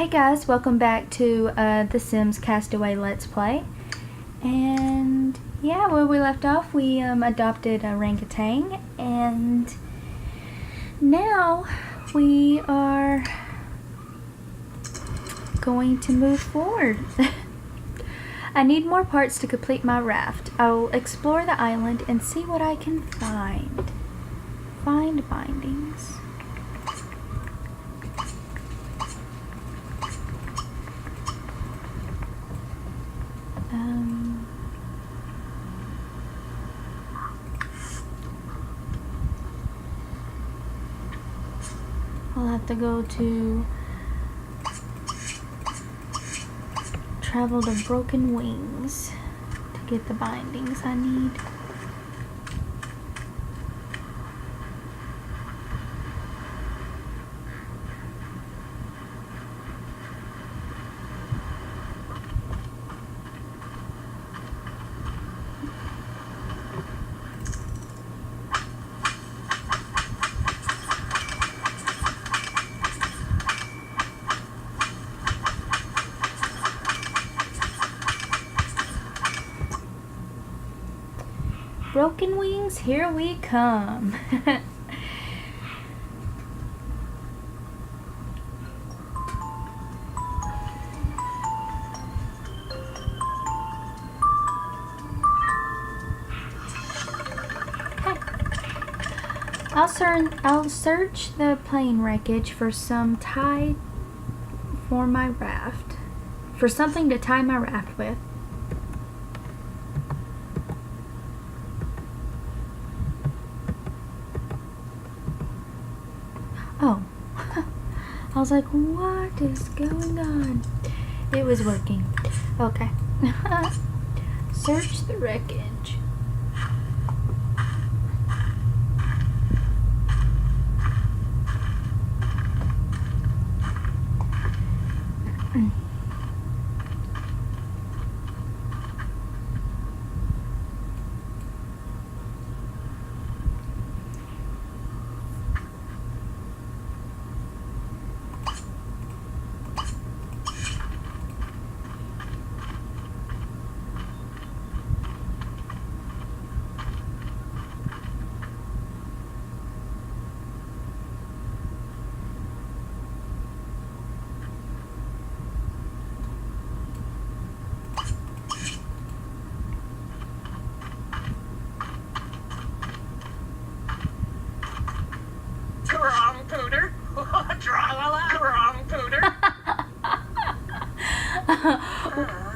Hey guys, welcome back to The Sims Castaway Let's Play. And yeah, where we left off, we adopted a orangutan, and now we are going to move forward. I need more parts to complete my raft. I will explore the island and see what I can find. Find bindings. I'll have to go to travel to Broken Wings to get the bindings I need. Broken Wings, here we come. I'll search the plane wreckage for some tie for my raft. For something to tie my raft with. Oh, I was like, what is going on? It was working. Okay. Search the wreckage. Wrong pooter. Tra-la-la, wrong pooter.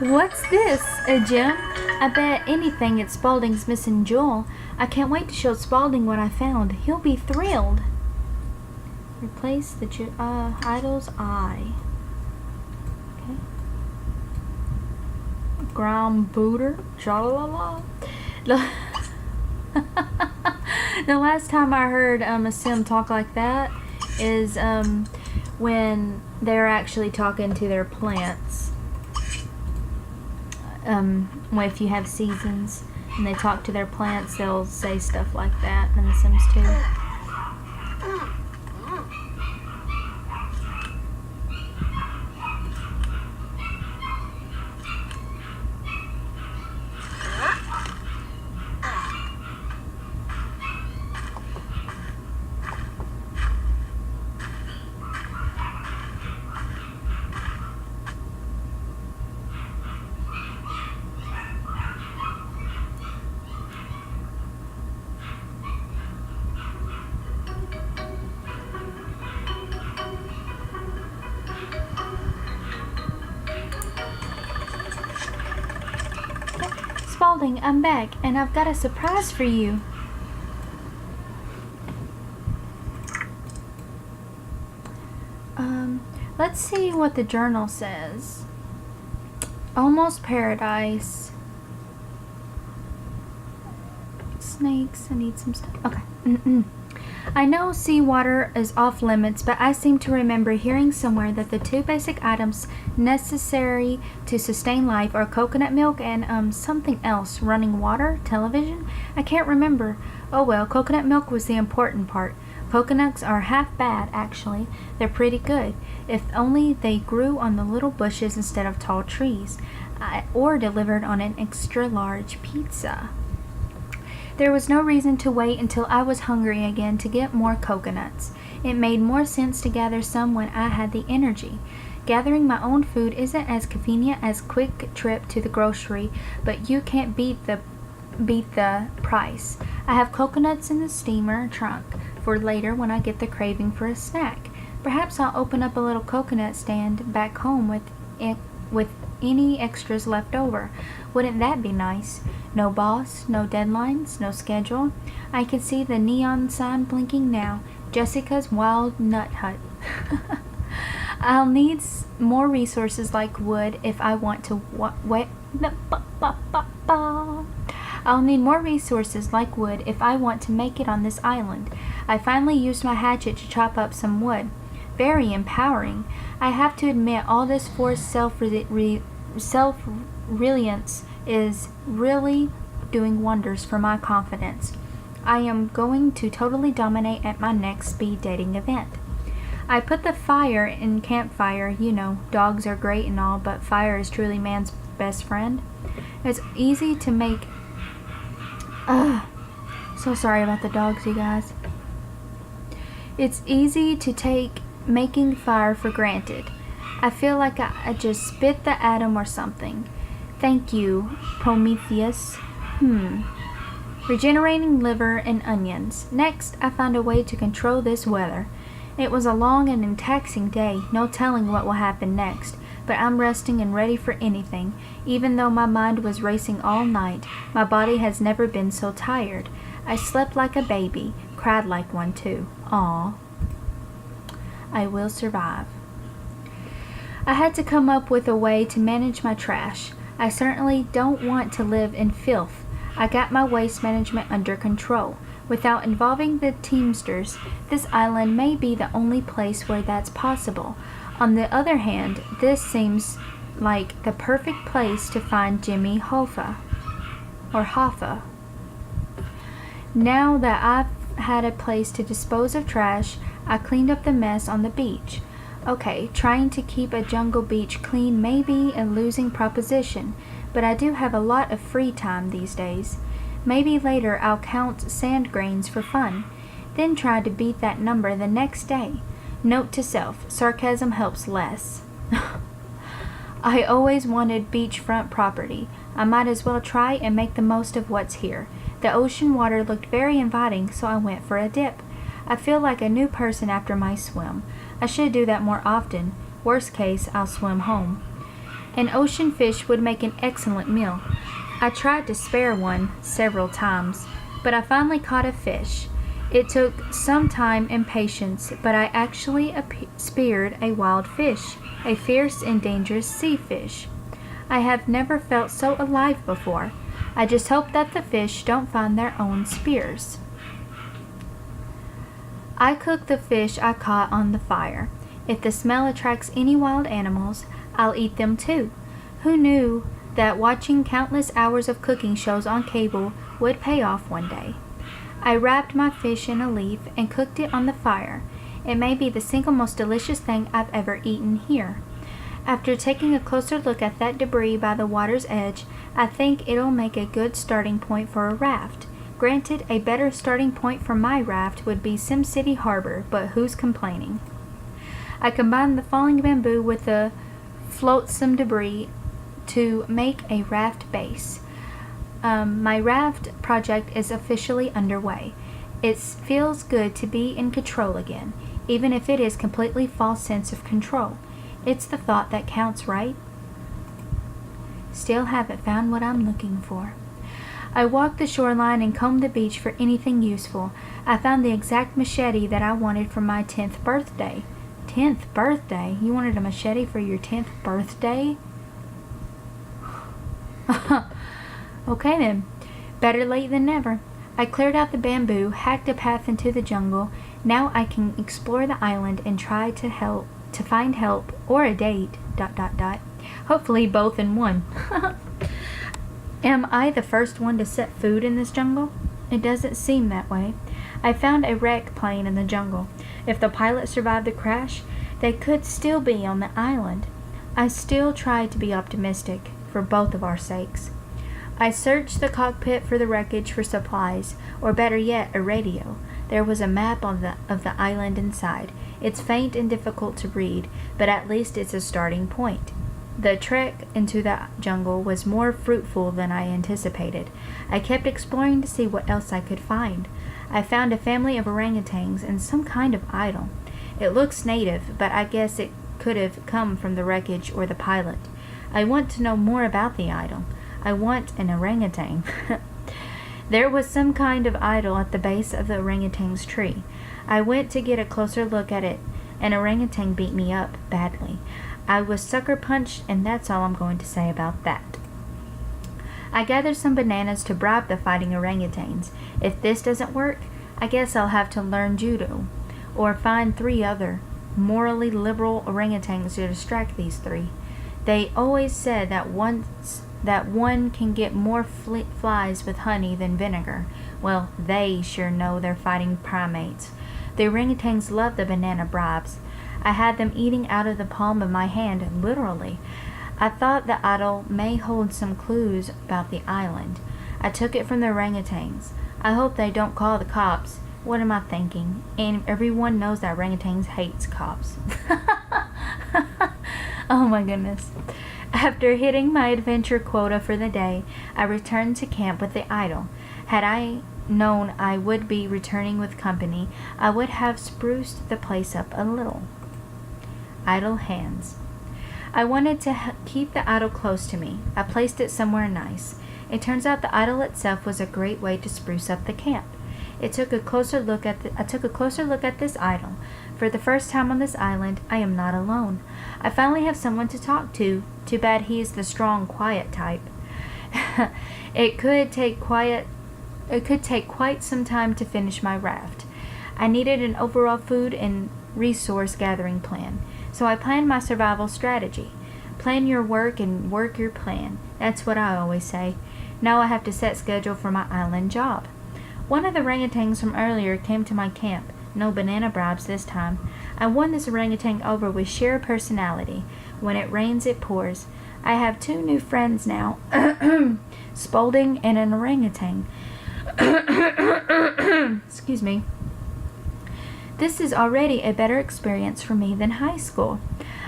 What's this, a gem? I bet anything it's Spaulding's missing jewel. I can't wait to show Spaulding what I found. He'll be thrilled. Replace the idol's eye. Okay. Ground booter. Tra-la-la. The last time I heard a sim talk like that is when they're actually talking to their plants. If you have seasons and they talk to their plants, they'll say stuff like that in The Sims 2. Spaulding, I'm back, and I've got a surprise for you. Let's see what the journal says. Almost paradise. Snakes, I need some stuff. Okay. I know seawater is off limits, but I seem to remember hearing somewhere that the two basic items necessary to sustain life are coconut milk and something else. Running water? Television? I can't remember. Oh well, coconut milk was the important part. Coconuts are half bad, actually. They're pretty good. If only they grew on the little bushes instead of tall trees, or delivered on an extra large pizza. There was no reason to wait until I was hungry again to get more coconuts. It made more sense to gather some when I had the energy. Gathering my own food isn't as convenient as a quick trip to the grocery, but you can't beat the price. I have coconuts in the steamer trunk for later when I get the craving for a snack. Perhaps I'll open up a little coconut stand back home with any extras left over. Wouldn't that be nice? No boss, no deadlines, no schedule. I can see the neon sign blinking now. Jessica's Wild Nut Hut. I'll need more resources like wood if I want to I'll need more resources like wood if I want to make it on this island. I finally used my hatchet to chop up some wood. Very empowering. I have to admit, all this forced self-reliance is really doing wonders for my confidence. I am going to totally dominate at my next speed dating event. I put the fire in campfire. You know, dogs are great and all, but fire is truly man's best friend. It's easy to make... so sorry about the dogs, you guys. It's easy to take making fire for granted. I feel like I just spit the atom or something. Thank you, Prometheus. Regenerating liver and onions. Next, I found a way to control this weather. It was a long and taxing day, no telling what will happen next, but I'm resting and ready for anything. Even though my mind was racing all night, my body has never been so tired. I slept like a baby, cried like one too. Aw. I will survive. I had to come up with a way to manage my trash. I certainly don't want to live in filth. I got my waste management under control. Without involving the Teamsters, this island may be the only place where that's possible. On the other hand, this seems like the perfect place to find Jimmy Hoffa. Now that I've had a place to dispose of trash, I cleaned up the mess on the beach. Okay, trying to keep a jungle beach clean may be a losing proposition, but I do have a lot of free time these days. Maybe later I'll count sand grains for fun, then try to beat that number the next day. Note to self, sarcasm helps less. I always wanted beachfront property. I might as well try and make the most of what's here. The ocean water looked very inviting, so I went for a dip. I feel like a new person after my swim. I should do that more often. Worst case, I'll swim home. An ocean fish would make an excellent meal. I tried to spare one several times, but I finally caught a fish. It took some time and patience, but I actually speared a wild fish, a fierce and dangerous sea fish. I have never felt so alive before. I just hope that the fish don't find their own spears. I cook the fish I caught on the fire. If the smell attracts any wild animals, I'll eat them too. Who knew that watching countless hours of cooking shows on cable would pay off one day? I wrapped my fish in a leaf and cooked it on the fire. It may be the single most delicious thing I've ever eaten here. After taking a closer look at that debris by the water's edge, I think it'll make a good starting point for a raft. Granted, a better starting point for my raft would be SimCity Harbor, but who's complaining? I combined the falling bamboo with the flotsam debris to make a raft base. My raft project is officially underway. It feels good to be in control again, even if it is completely false sense of control. It's the thought that counts, right? Still haven't found what I'm looking for. I walked the shoreline and combed the beach for anything useful. I found the exact machete that I wanted for my 10th birthday. 10th birthday? You wanted a machete for your 10th birthday? Okay then. Better late than never. I cleared out the bamboo, hacked a path into the jungle. Now I can explore the island and try to find help or a date. ... Hopefully both in one. Am I the first one to set food in this jungle? It doesn't seem that way. I found a wrecked plane in the jungle. If the pilot survived the crash, they could still be on the island. I still tried to be optimistic, for both of our sakes. I searched the cockpit for the wreckage for supplies, or better yet, a radio. There was a map of the island inside. It's faint and difficult to read, but at least it's a starting point. The trek into the jungle was more fruitful than I anticipated. I kept exploring to see what else I could find. I found a family of orangutans and some kind of idol. It looks native, but I guess it could have come from the wreckage or the pilot. I want to know more about the idol. I want an orangutan. There was some kind of idol at the base of the orangutan's tree. I went to get a closer look at it. An orangutan beat me up badly. I was sucker punched, and that's all I'm going to say about that. I gathered some bananas to bribe the fighting orangutans. If this doesn't work, I guess I'll have to learn judo, or find 3 other morally liberal orangutans to distract these 3. They always said that one can get more flies with honey than vinegar. Well, they sure know they're fighting primates. The orangutans love the banana bribes. I had them eating out of the palm of my hand, literally. I thought the idol may hold some clues about the island. I took it from the orangutans. I hope they don't call the cops. What am I thinking? And everyone knows that orangutans hates cops. Oh my goodness. After hitting my adventure quota for the day, I returned to camp with the idol. Had I known I would be returning with company, I would have spruced the place up a little. Idle hands. I wanted to keep the idol close to me. I placed it somewhere nice. It turns out the idol itself was a great way to spruce up the camp. I took a closer look at this idol. For the first time on this island, I am not alone. I finally have someone to talk to. Too bad he is the strong, quiet type. It could take quite some time to finish my raft. I needed an overall food and resource gathering plan. So I planned my survival strategy. Plan your work and work your plan. That's what I always say. Now I have to set schedule for my island job. One of the orangutans from earlier came to my camp. No banana bribes this time. I won this orangutan over with sheer personality. When it rains, it pours. I have 2 new friends now. Spaulding and an orangutan. Excuse me. This is already a better experience for me than high school.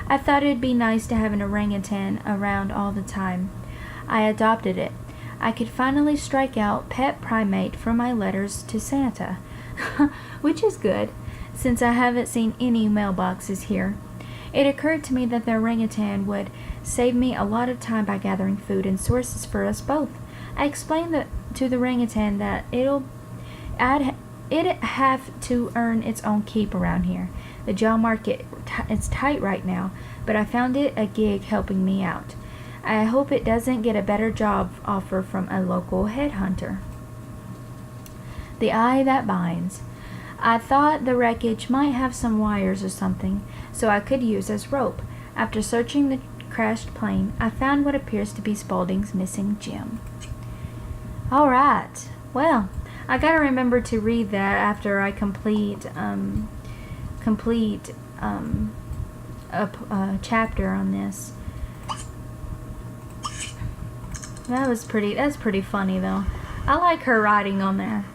I thought it'd be nice to have an orangutan around all the time. I adopted it. I could finally strike out pet primate from my letters to Santa, which is good, since I haven't seen any mailboxes here. It occurred to me that the orangutan would save me a lot of time by gathering food and sources for us both. I explained to the orangutan that it'd have to earn its own keep around here. The job market is tight right now, but I found it a gig helping me out. I hope it doesn't get a better job offer from a local headhunter. The eye that binds. I thought the wreckage might have some wires or something, so I could use as rope. After searching the crashed plane, I found what appears to be Spaulding's missing gem. All right. Well, I gotta remember to read that after I complete a chapter on this. That's pretty funny though. I like her writing on there.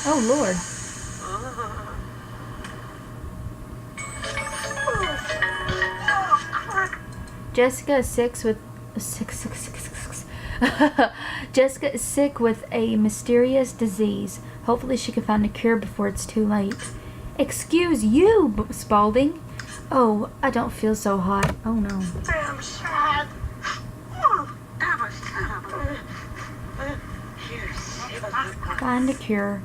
Oh Lord. Jessica is Jessica is sick with a mysterious disease. Hopefully she can find a cure before it's too late. Excuse you, Spaulding. Oh, I don't feel so hot. Oh no. I'm sad. Find a cure.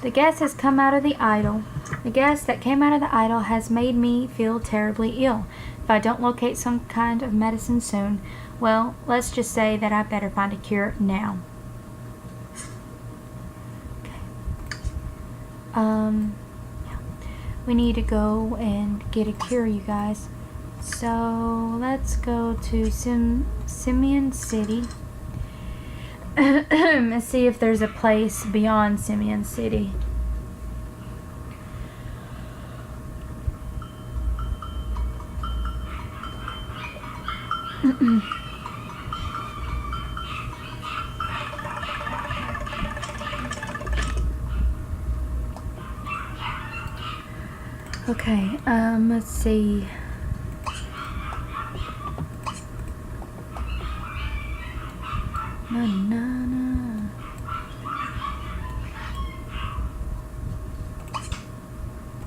The gas has come out of the idol. The gas that came out of the idol has made me feel terribly ill. If I don't locate some kind of medicine soon, well, let's just say that I better find a cure now. Okay. We need to go and get a cure, you guys. So let's go to Simian City. Let's see if there's a place beyond Simian City. Okay, let's see.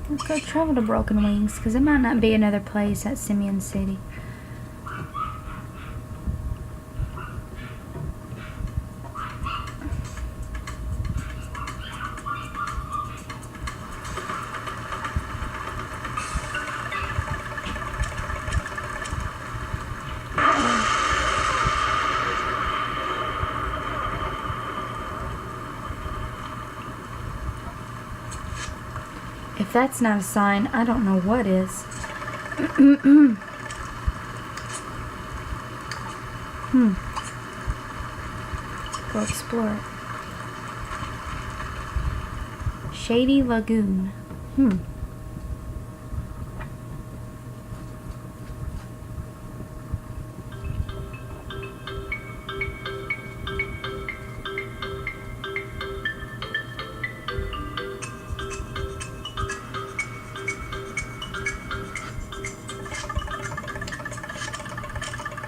Let's go travel to Broken Wings, because there might not be another place at Simian City. If that's not a sign, I don't know what is. Go explore it. Shady Lagoon.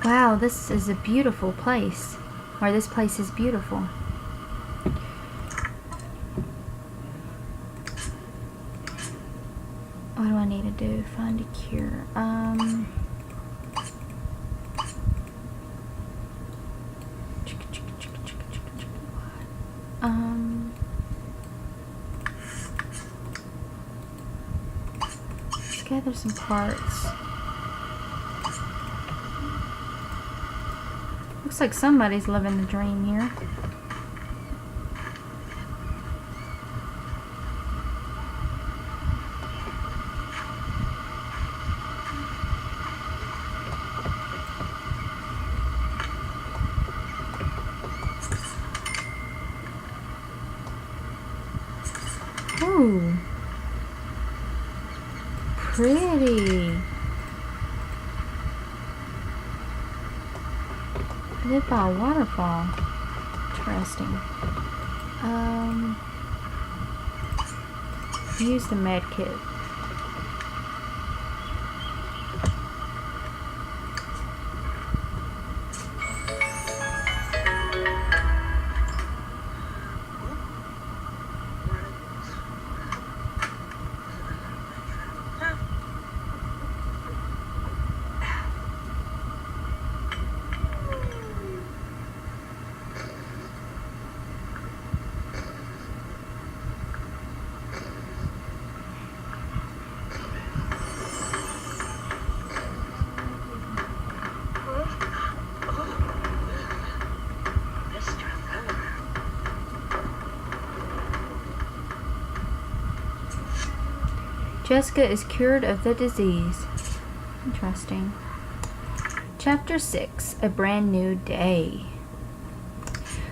Wow, this is a beautiful place. Or this place is beautiful. What do I need to do? Find a cure. Let's gather some parts. Looks like somebody's living the dream here. Ooh. Pretty. Live by a waterfall. Interesting. Use the med kit. Jessica is cured of the disease. Interesting. Chapter 6, A Brand New Day.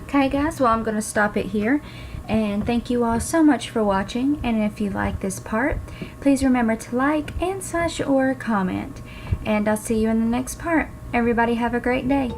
Okay guys, well I'm going to stop it here. And thank you all so much for watching. And if you like this part, please remember to like and / or comment. And I'll see you in the next part. Everybody have a great day.